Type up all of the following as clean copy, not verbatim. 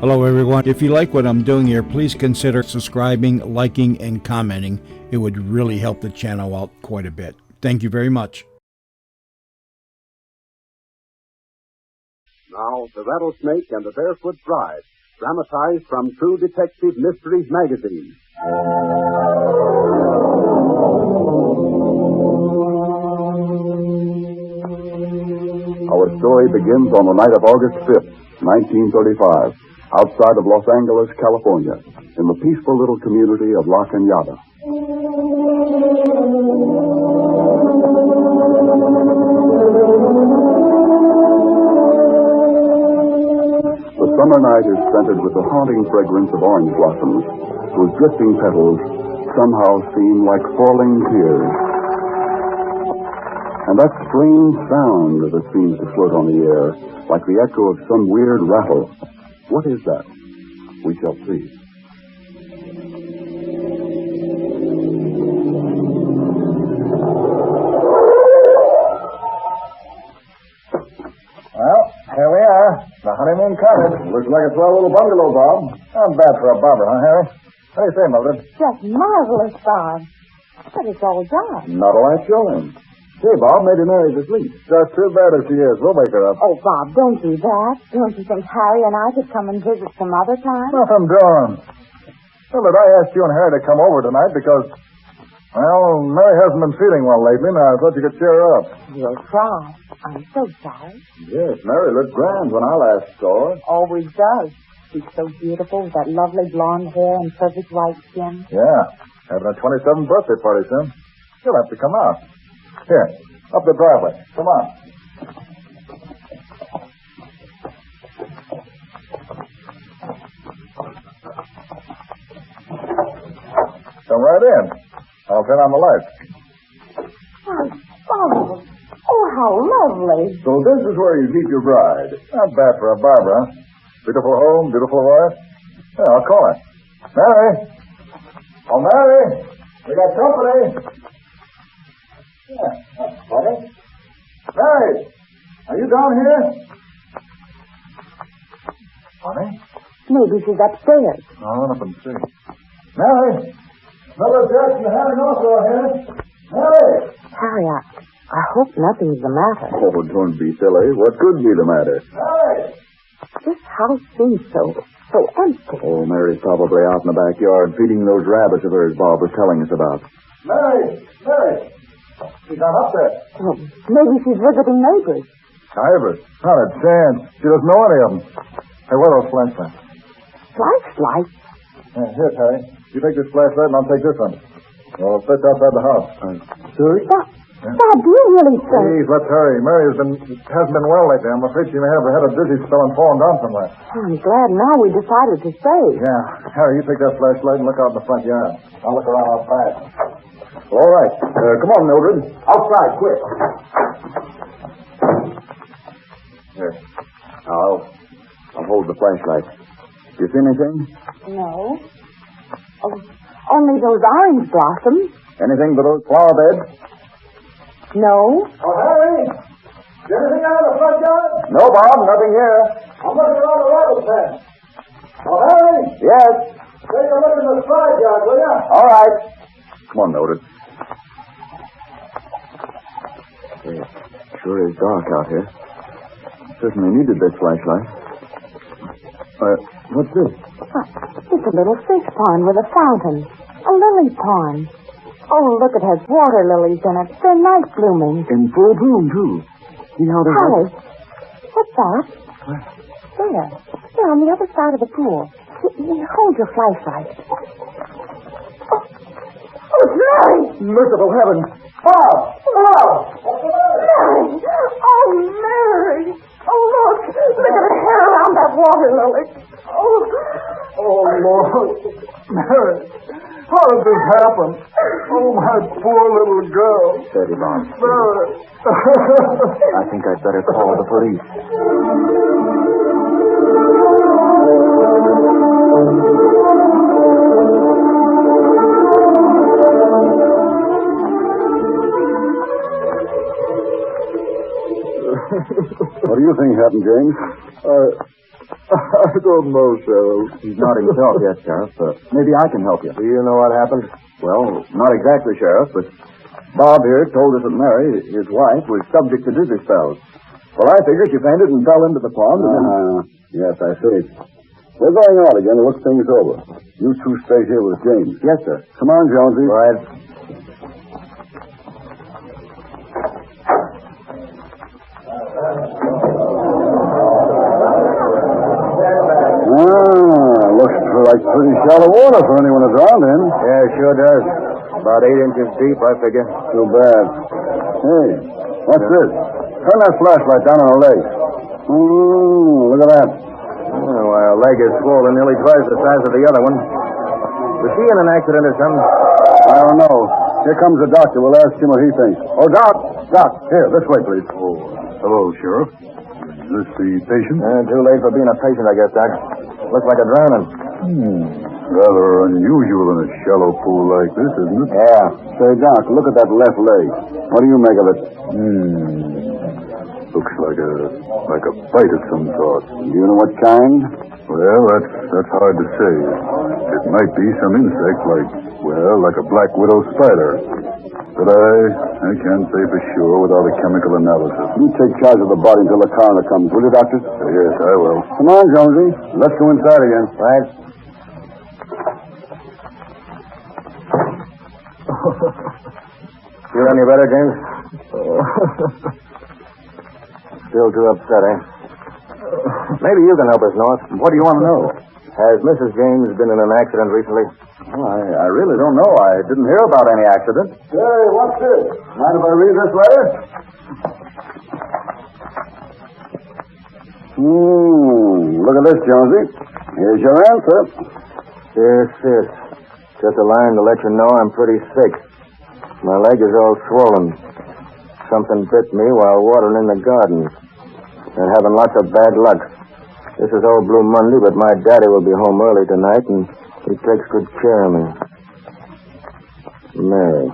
Hello, everyone. If you like what I'm doing here, please consider subscribing, liking, and commenting. It would really help the channel out quite a bit. Thank you very much. Now, The Rattlesnake and the Barefoot Bride, dramatized from True Detective Mysteries magazine. Our story begins on the night of August 5th, 1935, outside of Los Angeles, California, in the peaceful little community of La Cañada. The summer night is scented with the haunting fragrance of orange blossoms, whose drifting petals somehow seem like falling tears. And that strange sound that seems to float on the air, like the echo of some weird rattle. What is that? We shall see. Well, here we are. The honeymoon cottage. Looks like a swell little bungalow, Bob. Not bad for a barber, huh, Harry? What do you say, Mildred? Just marvelous, Bob. But it's all done. Not a light showing. Say, Bob, maybe Mary's asleep. Just too bad if she is. We'll wake her up. Oh, Bob, don't do that. Don't you think Harry and I could come and visit some other time? Nothing doing. Mildred, I asked you and Harry to come over tonight because, well, Mary hasn't been feeling well lately, and I thought you could cheer her up. You'll try. I'm so sorry. Yes, Mary looked grand when I last saw her. Always does. She's so beautiful with that lovely blonde hair and perfect white skin. Yeah, having her 27th birthday party soon. She'll have to come out. Here, up the driveway. Come on. Come right in. I'll turn on the lights. Oh, how lovely. So this is where you keep your bride. Not bad for a barber, huh? Beautiful home, beautiful wife. Yeah, I'll call her. Mary! Oh, Mary! We got company! Yeah, that's funny. Mary! Are you down here? Funny? Maybe she's upstairs. I'll run up and see. Mary! Mother Jackson and Harry also are here. Mary! Harry, I hope nothing's the matter. Oh, don't be silly. What could be the matter? Mary! This house seems so empty. Oh, Mary's probably out in the backyard feeding those rabbits of hers Bob was telling us about. Mary! Mary! She's not up there. Well, maybe she's visiting neighbors. Neighbors? Not a chance. She doesn't know any of them. Hey, where are those flashlights? Flashlights? Here, Harry. You take this flashlight and I'll take this one. We'll sit outside the house. Sorry? Bob, do you really think... Please, let's hurry. Mary hasn't been well lately. I'm afraid she may have had a dizzy spell and fallen down somewhere. I'm glad now we decided to stay. Yeah. Harry, you take that flashlight and look out in the front yard. I'll look around outside. All right. Come on, Mildred. Outside, quick. Here. I'll hold the flashlight. You see anything? No. Oh, only those orange blossoms. Anything but those flower beds? No. Oh, Harry! Is anything out of the front yard? No, Bob. Nothing here. I'm looking around the rattle pen. Oh, Harry! Yes. Take a look in the side yard, will you? All right. Come on, Mildred. It sure is dark out here. Certainly needed this flashlight. What's this? It's a little fish pond with a fountain. A lily pond. Oh, look, it has water lilies in it. They're nice blooming. In full bloom, too. See how they're... Harry, what's that? What? There, on the other side of the pool. Hold your flashlight. Oh, it's Mary! Merciful heavens. Bob! Bob! Mary! Oh, Mary! Oh, look! Look at her hair around that water lily. Oh, Lord. Mary, how did this happen? Oh, my poor little girl. Steady, Bob. Mary. I think I'd better call the police. What do you think happened, James? I don't know, Sheriff. He's not himself yet, Sheriff. Maybe I can help you. Do you know what happened? Well, not exactly, Sheriff, but Bob here told us that Mary, his wife, was subject to dizzy spells. Well, I figured she fainted and fell into the pond. Yes, I see. We're going out again to look things over. You two stay here with James. Yes, sir. Come on, Jonesy. Right. Looks like pretty shallow water for anyone to drown in. Yeah, it sure does. About 8 inches deep, I figure. Too bad. Hey, what's this? Turn that flashlight down on her leg. Look at that. Oh, why, her leg is swollen nearly twice the size of the other one. Was she in an accident or something? I don't know. Here comes the doctor. We'll ask him what he thinks. Oh, Doc! Doc, here, this way, please. Oh, hello, Sheriff. Is this the patient? Too late for being a patient, I guess, Doc. Looks like a drowning. Rather unusual in a shallow pool like this, isn't it? Yeah. Say, Doc, look at that left leg. What do you make of it? Looks like a bite of some sort. Do you know what kind? Well, that's hard to say. It might be some insect like a black widow spider. But I can't say for sure without a chemical analysis. You take charge of the body until the coroner comes, will you, Doctor? Yes, I will. Come on, Jonesy. Let's go inside again. Right. Feel any better, James? Still too upset, eh? Maybe you can help us, North. What do you want to know? Has Mrs. James been in an accident recently? Well, I really don't know. I didn't hear about any accident. Hey, what's this? Mind if I read this letter? Look at this, Jonesy. Here's your answer. Dear sis, just a line to let you know I'm pretty sick. My leg is all swollen. Something bit me while watering in the garden. And having lots of bad luck. This is old Blue Monday, but my daddy will be home early tonight, and he takes good care of me. Mary.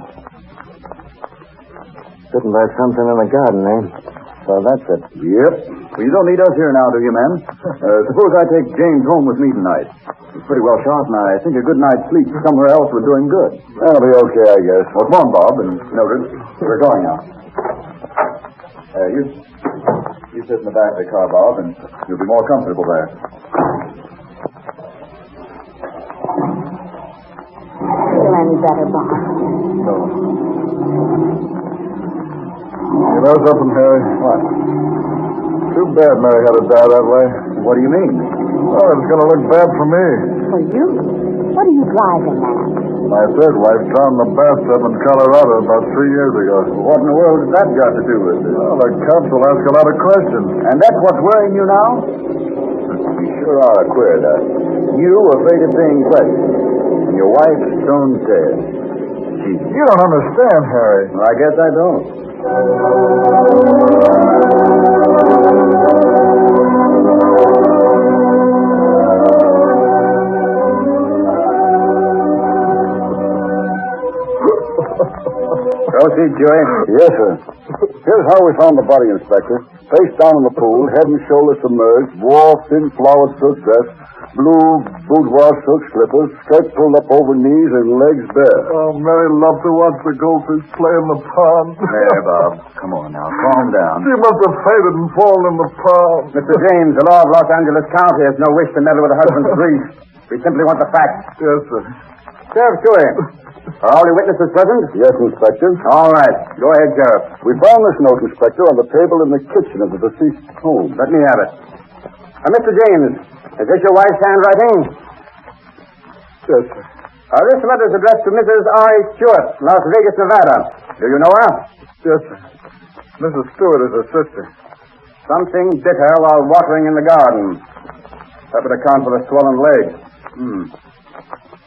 Bitten by something in the garden, eh? So that's it. Yep. Well, you don't need us here now, do you, men? Suppose I take James home with me tonight. He's pretty well shot, and I think a good night's sleep somewhere else would do him good. That'll be okay, I guess. Well, come on, Bob, and Mildred. We're going now. You sit in the back of the car, Bob, and you'll be more comfortable there. Feel any better, Bob? No. You know something, Harry? What? Too bad Mary had to die that way. What do you mean? Oh, it's going to look bad for me. For you? What are you driving at? My third wife drowned in a bathtub in Colorado about 3 years ago. What in the world has that got to do with it? Well, the cops will ask a lot of questions. And that's what's worrying you now? You sure are a queer, Doc. You afraid of being questioned, and your wife stone dead. Gee. You don't understand, Harry. Well, I guess I don't. Proceed, Joey. Yes, sir. Here's how we found the body, Inspector. Face down in the pool, head and shoulders submerged, wore thin flowered silk dress, blue boudoir silk slippers, skirt pulled up over knees and legs bare. Oh, Mary loved to watch the goldfish play in the pond. There, Bob. Come on now. Calm down. She must have fainted and fallen in the pond. Mr. James, the law of Los Angeles County has no wish to meddle with a husband's grief. We simply want the facts. Yes, sir. Sheriff Chime, are all your witnesses present? Yes, Inspector. All right. Go ahead, Sheriff. We found this note, Inspector, on the table in the kitchen of the deceased's home. Let me have it. Mr. James, is this your wife's handwriting? Yes, sir. This letter is addressed to Mrs. I. Stewart, Las Vegas, Nevada. Do you know her? Yes, sir. Mrs. Stewart is her sister. Something bit her while watering in the garden. That would account for the swollen leg.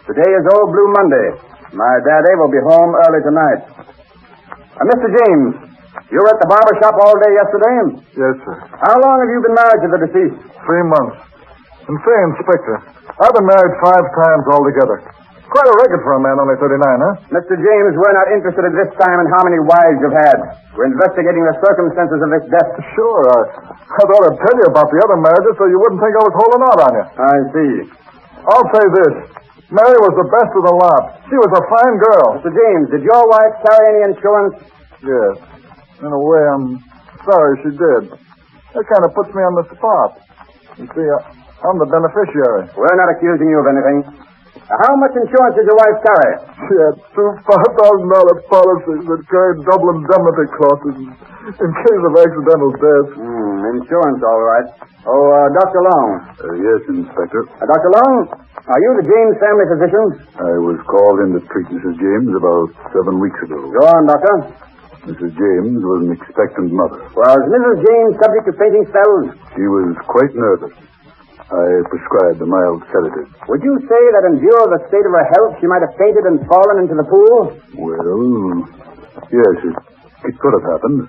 Today is Old Blue Monday. My daddy will be home early tonight. Mr. James, you were at the barber shop all day yesterday? Yes, sir. How long have you been married to the deceased? 3 months. And say, Inspector, I've been married 5 times altogether. Quite a record for a man only 39, huh? Mr. James, we're not interested at this time in how many wives you've had. We're investigating the circumstances of this death. Sure. I thought I'd tell you about the other marriages so you wouldn't think I was holding out on you. I see. I'll say this. Mary was the best of the lot. She was a fine girl. Mr. James, did your wife carry any insurance? Yes. In a way, I'm sorry she did. That kind of puts me on the spot. You see, I'm the beneficiary. We're not accusing you of anything. How much insurance did your wife carry? She had two $5,000 policies that carried double indemnity clauses in case of accidental death. Insurance, all right. Oh, Dr. Long. Yes, Inspector. Dr. Long, are you the James family physician? I was called in to treat Mrs. James about 7 weeks ago. Go on, Doctor. Mrs. James was an expectant mother. Was Mrs. James subject to fainting spells? She was quite nervous. I prescribed a mild sedative. Would you say that in view of the state of her health, she might have fainted and fallen into the pool? Well, yes, it could have happened.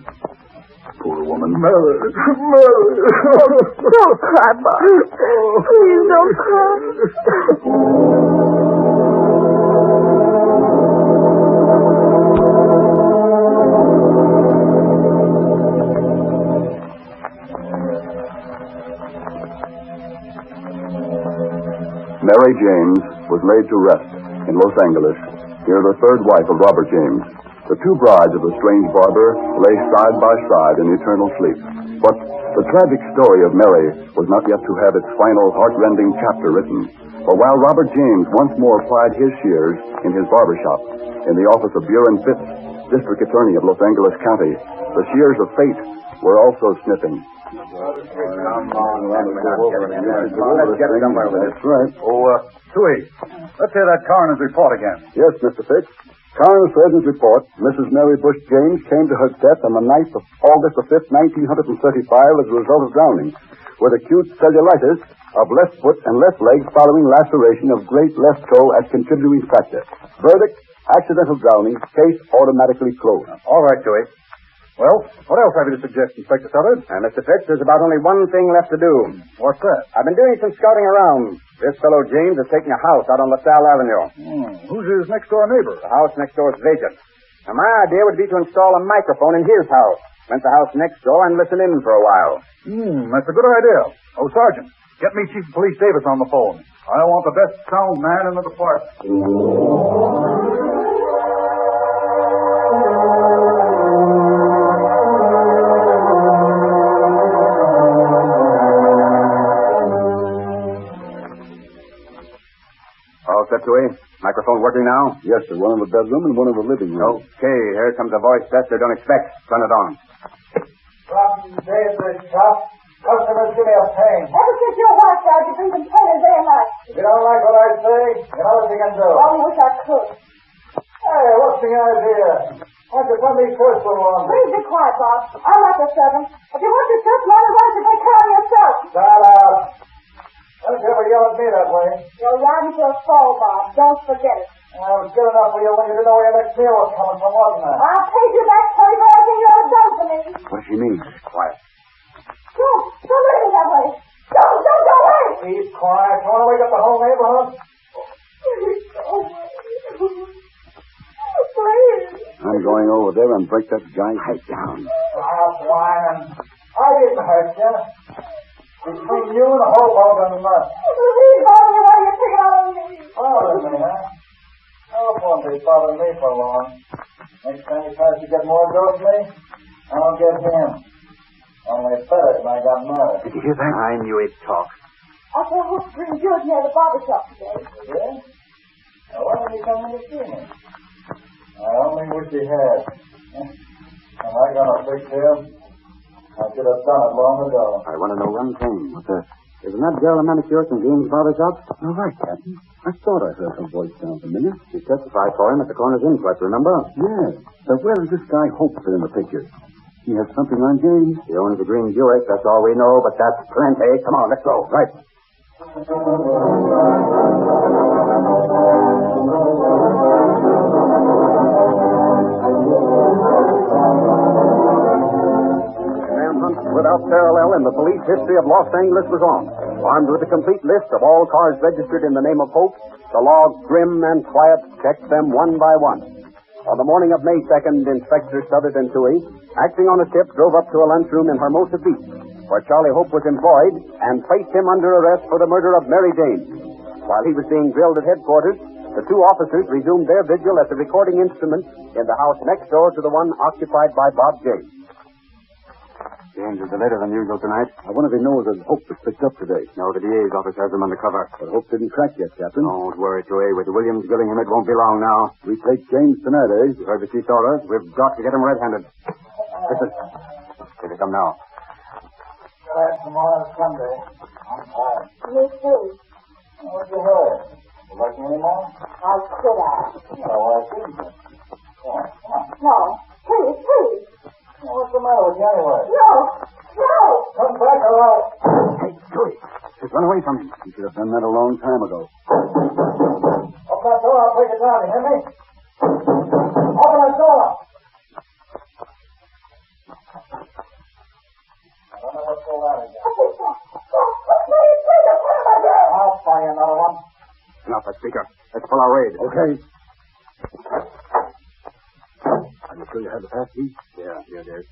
Poor woman. Mary. Don't cry, Bob. Please don't cry. Mary James was laid to rest in Los Angeles, near the third wife of Robert James. The two brides of the strange barber lay side by side in eternal sleep. But the tragic story of Mary was not yet to have its final heart-rending chapter written. For while Robert James once more plied his shears in his barber shop, in the office of Buren Fitz, District Attorney of Los Angeles County, the shears of fate were also sniffing. Let's get somewhere with this. That's right. Tui, let's hear that coroner's report again. Yes, Mr. Fitz. Coroner Surgeon's report, Mrs. Mary Bush James came to her death on the night of August the 5th, 1935 as a result of drowning, with acute cellulitis of left foot and left leg following laceration of great left toe as contributing factor. Verdict, accidental drowning, case automatically closed. All right, Tui. Well, what else have you to suggest, Inspector Sutter? Mr. Fitz, there's about only one thing left to do. What's that? I've been doing some scouting around. This fellow James is taking a house out on LaSalle Avenue. Who's his next-door neighbor? The house next door is vacant. Now, my idea would be to install a microphone in his house. Rent the house next door and listen in for a while. That's a good idea. Oh, Sergeant, get me Chief of Police Davis on the phone. I want the best sound man in the department. All set, Tui? Microphone working now? Yes, sir. One in the bedroom and one in the living room. Okay, here comes a voice test they don't expect. Turn it on. From Davis shop, customers give me a pain. Ever since your wife died, you've been complaining very much. If you don't like what I say, you know what you can do. I only wish I could. Hey, what's the idea? Why don't you put me first for one? Please be quiet, Bob. I'm not the servant. If you want your first money, why don't you take care of yourself? Shut up. Don't you ever yell at me that way. You're riding for a fall, Bob. Don't forget it. I was good enough for you when you didn't know where your next meal was coming from, wasn't I? I'll pay you back for everything you ever done for me. What does she mean? Quiet. Don't leave me that way. Don't go away. Keep quiet. You want to wake up the whole neighborhood? Please go away. Please. I'm going over there and break that guy's head down. Stop whining. I didn't hurt you. Between you and the hobo and the nut. Please, Bob, you want to take it out on me. Bother me, huh? Oh, won't be bothering me for long. Next time he tries to get more dope than me, I'll get him. Only better than I got married. Did you hear that? I knew he'd talk. I saw Hook bring George near the barber shop today. Yeah? Now, why didn't he come in to see me? I only wish he had. Am I going to fix him? I should have done it long ago. I want to know one thing. What's that? Isn't that girl a manicurist in James' barber shop? All right, Captain. I thought I heard her voice sound familiar. She testified for him at the coroner's inquest, remember? Yes. But where is this guy Hope fit in the picture? He has something on James. He owns a green Buick, that's all we know, but that's plenty. Come on, let's go. Right. Manhunt without parallel in the police history of Los Angeles was on. Armed with a complete list of all cars registered in the name of Hope, the law, grim and quiet, checked them one by one. On the morning of May 2nd, Inspector Stothard and Toohey, acting on a tip, drove up to a lunchroom in Hermosa Beach, where Charlie Hope was employed, and placed him under arrest for the murder of Mary Jane. While he was being grilled at headquarters, the two officers resumed their vigil at the recording instrument in the house next door to the one occupied by Bob James. James is later than usual tonight. I wonder if he knows that Hope was picked up today. No, the DA's office has him undercover. But Hope didn't crack yet, Captain. Don't worry, Joey. With Williams grilling him, it won't be long now. We take James tonight, eh? You heard the chief's orders. We've got to get him red-handed. Listen. Here they come now. Tomorrow's Sunday. I'm tired. Me too. What's your hurry? You like me anymore? I'll sit down. Oh, why shouldn't you? Come on. No, please. What's the matter with you anyway? No. Come back alive. Hey, Joey. Just run away from him. You should have done that a long time ago. Open that door, I'll break it down, you hear me? Open that door! I don't know what's going on again. I'll fire another one. Enough, that speaker. Let's pull our raid. Okay. Are you sure you have the pass key? Yeah, here it is.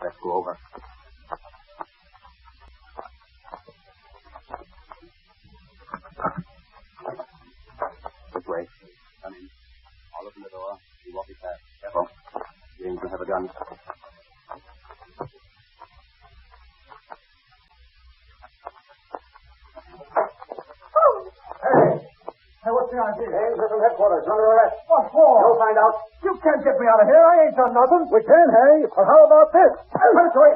Let's go over. This way. Come in. I'll open the door. You walk it fast. Careful. James will have a gun. Hey, what's the idea? James, you're from headquarters. Under arrest. What for? You'll find out. You can't get me out of here. I ain't done nothing. We can, hey? But how about this? Put it away.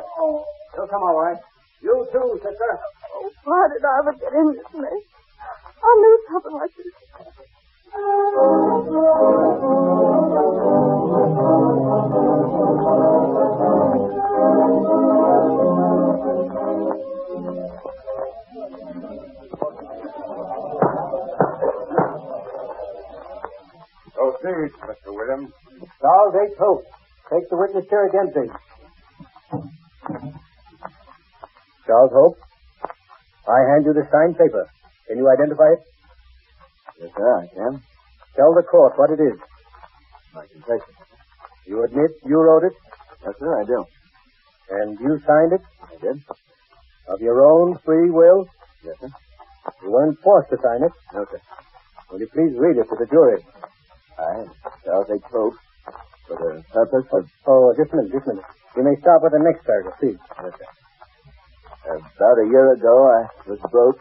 He'll come all right. You too, sister. Oh, why did I ever get in this mess? I knew something like this. Proceed, Mr. Williams. Charles H. Hope. Take the witness chair again, please. Charles Hope, I hand you the signed paper. Can you identify it? Yes, sir, I can. Tell the court what it is. My confession. You admit you wrote it, Yes, sir, I do. and you signed it I did? of your own free will? Yes, sir. You weren't forced to sign it. No, sir. Will you please read it to the jury? I, Charles H. Hope, for the purpose of... Oh, just a minute. You may start with the next paragraph, please. Yes, sir. About a year ago, I was broke.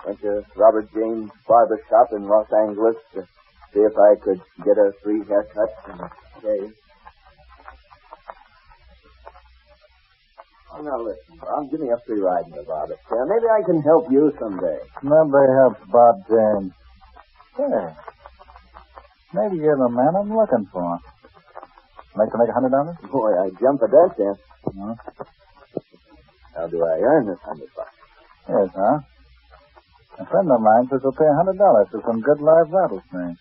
Went to Robert James' barber shop in Los Angeles to see if I could get a free haircut and a shave. Oh, now listen, Bob. Give me a free ride in the barber chair. Maybe I can help you someday. Nobody helps Bob James. Hey, maybe you're the man I'm looking for. Like to make $100? Boy, I jump at that chance. Huh? How do I earn this $100? Yes, huh? A friend of mine says he'll pay $100 for some good live rattlesnake.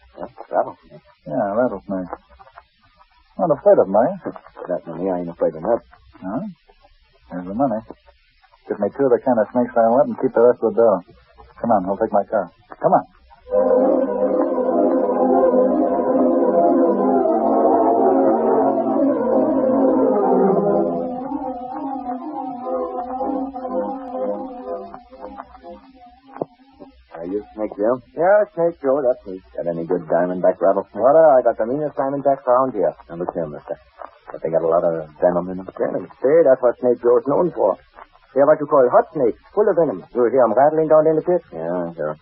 Rattlesnake. Yeah, rattlesnake. Not afraid of money. For that money, I ain't afraid of that. Huh? Here's the money. Get me 2 of the kind of snakes I want and keep the rest of the dough. Come on, I'll take my car. Come on. Are you Snake Joe? Yeah, Snake Joe, that's me. Got any good diamondback rattlesnakes? What? I got the meanest diamondbacks around here. Number 2, mister. But they got a lot of venom in them. Venom. Say, that's what Snake Joe's known for. They're what you call hot snakes, full of venom. You hear them rattling down in the pit? Yeah, sure.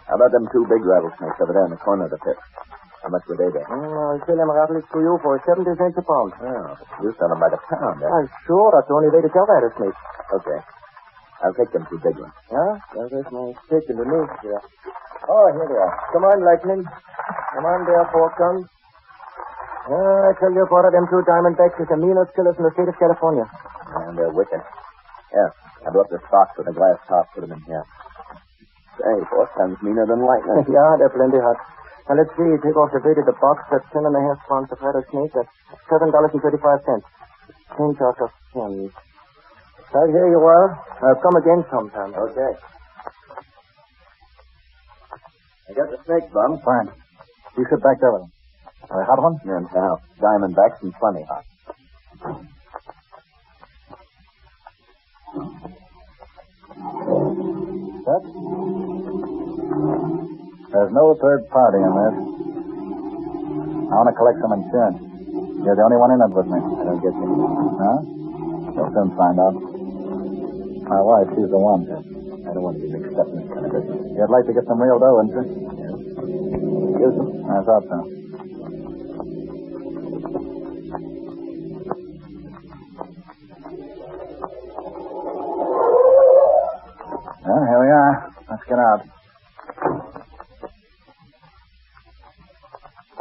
How about them 2 big rattlesnakes over there in the corner of the pit? How much would they be? I'll sell them rattlers to you for 70 cents a pound. Oh, you sell them by the pound, eh? Sure, that's the only way to tell rattlesnakes. Okay. I'll take them 2 big ones. Yeah? Well, there's my stick in the noose here. Oh, here they are. Come on, Lightning. Come on there, Fork Guns. I tell you, Porter, them 2 diamondbacks is the meanest killers in the state of California. And they're wicked. Yeah, I brought the box with a glass top. Put them in here. Say, 4 times meaner than lightning. Yeah, they're plenty hot. Now, let's see. Take off the weight of the box. That's 10.5 pounds of rattlesnake. That's $7.35. Change out of 10. Well, here you are. I'll come again sometime. Okay. I got the snake, Bum. Fine. You sit back there with him. A hot one? And now, Diamondbacks and plenty hot. Set. There's no third party in this. I want to collect some insurance. You're the only one in it with me. I don't get you. Huh? You'll soon find out. My wife, she's the one. I don't want to be mixed up in this kind of business. You'd like to get some real dough, wouldn't you? Use them. I thought so. Well, here we are. Let's get out.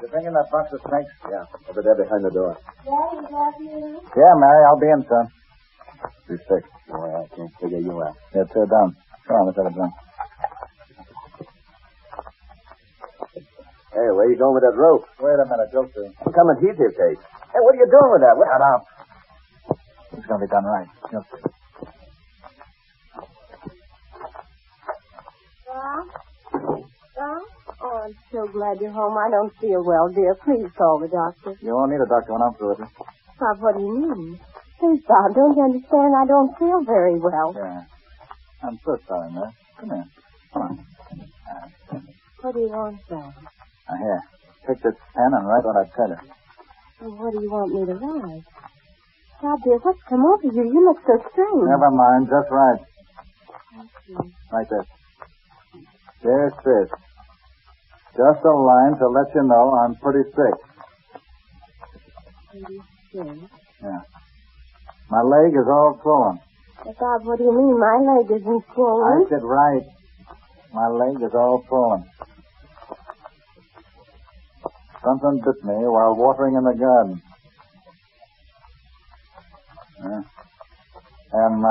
You bring in that box of snakes? Yeah, over there behind the door. Daddy, is that you? Yeah, Mary, I'll be in, son. You're sick. Boy, I can't figure you out. Yeah, sit down. Come on, let's have a drink. Hey, where you going with that rope? Wait a minute, you'll see. Come and heat your case. Hey, what are you doing with that? What? Shut up. It's going to be done right. You'll see. Bob? Bob? Oh, I'm so glad you're home. I don't feel well, dear. Please call the doctor. You won't need a doctor when I'm through with you. Bob, what do you mean? Please, Bob, don't you understand? I don't feel very well. Yeah. I'm so sorry, Mary. Come here. Come on. What do you want, Bob? Now, here. Take this pen and write what I tell you. Well, what do you want me to write? Bob, dear, what's come over you? You look so strange. Never mind. Just write. Okay. Like this. Dear Sis, just a line to let you know I'm pretty sick. Yeah. My leg is all swollen. But, Bob, what do you mean? My leg isn't swollen. I said right. My leg is all swollen. Something bit me while watering in the garden. I'm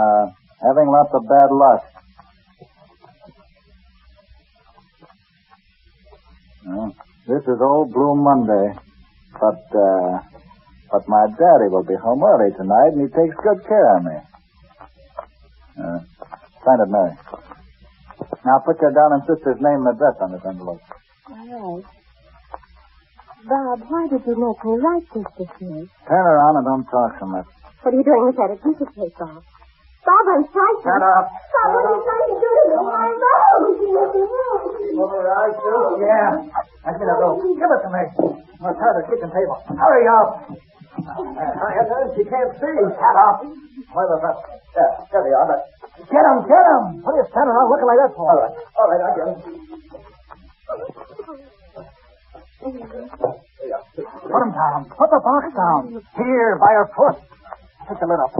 having lots of bad luck. This is old Blue Monday, but my daddy will be home early tonight, and he takes good care of me. Sign it, Mary. Now put your down and sister's name and address on this envelope. All right. Bob, why did you make me write this year? Turn around and don't talk so much. What are you doing with that adhesive tape, Bob? Bob, I'm frightened. Shut up. Bob, what are you trying to do to me? My nose! Over your eyes, too? Yeah. I see that rope. Give it to me. We'll tie the kitchen table. Hurry up. She can't see. Shut up. Where the rest? There they are. Get him, get him. What are you standing around looking like that for? All right, I get him. Put him down. Put the box down. Here, by her foot. Take the lid off.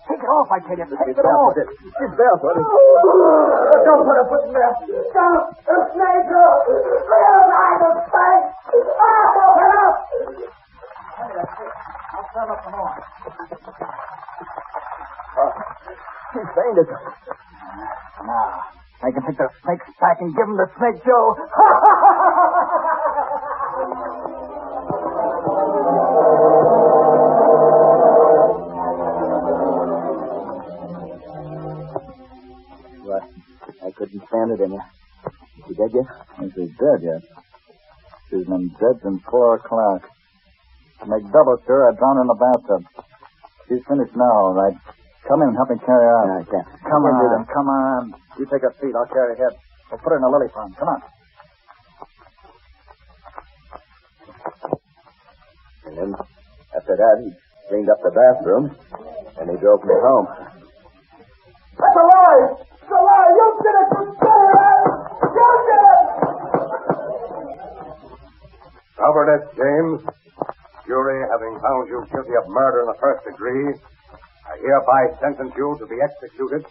Take it off, I tell you. Take it off. She's barefoot. Don't put her foot in there. Stop! The snake! Realize the snake! Open up! I'll turn up some more. She's fainted. Now, I can take the snakes back and give him the Snake Joe. What? I couldn't stand it in you. Is she dead yet? She's dead yet. She's been dead since 4 o'clock. To make double sure, I drowned in the bathtub. She's finished now, all right. Come in and help me carry her out. No, I can't. Come on. You take a seat. I'll carry her head. We'll put her in a lily pond. Come on. And then, after that, he cleaned up the bathroom, and he drove me home. That's a lie! It's a lie! You did it! You did it! You did it! Robert S. James, jury having found you guilty of murder in the first degree, I hereby sentence you to be executed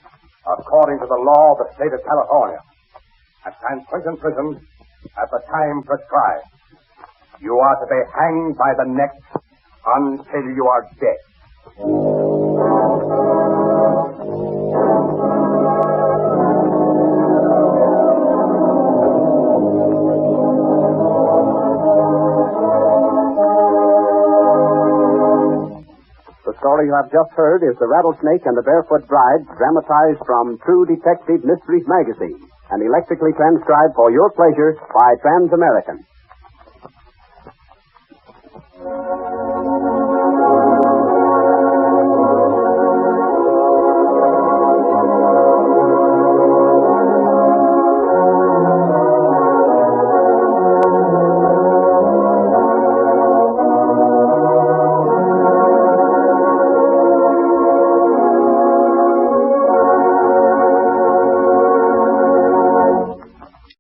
according to the law of the state of California at San Quentin Prison at the time prescribed. You are to be hanged by the neck until you are dead. The story you have just heard is The Rattlesnake and the Barefoot Bride, dramatized from True Detective Mysteries magazine, and electrically transcribed for your pleasure by Trans-American.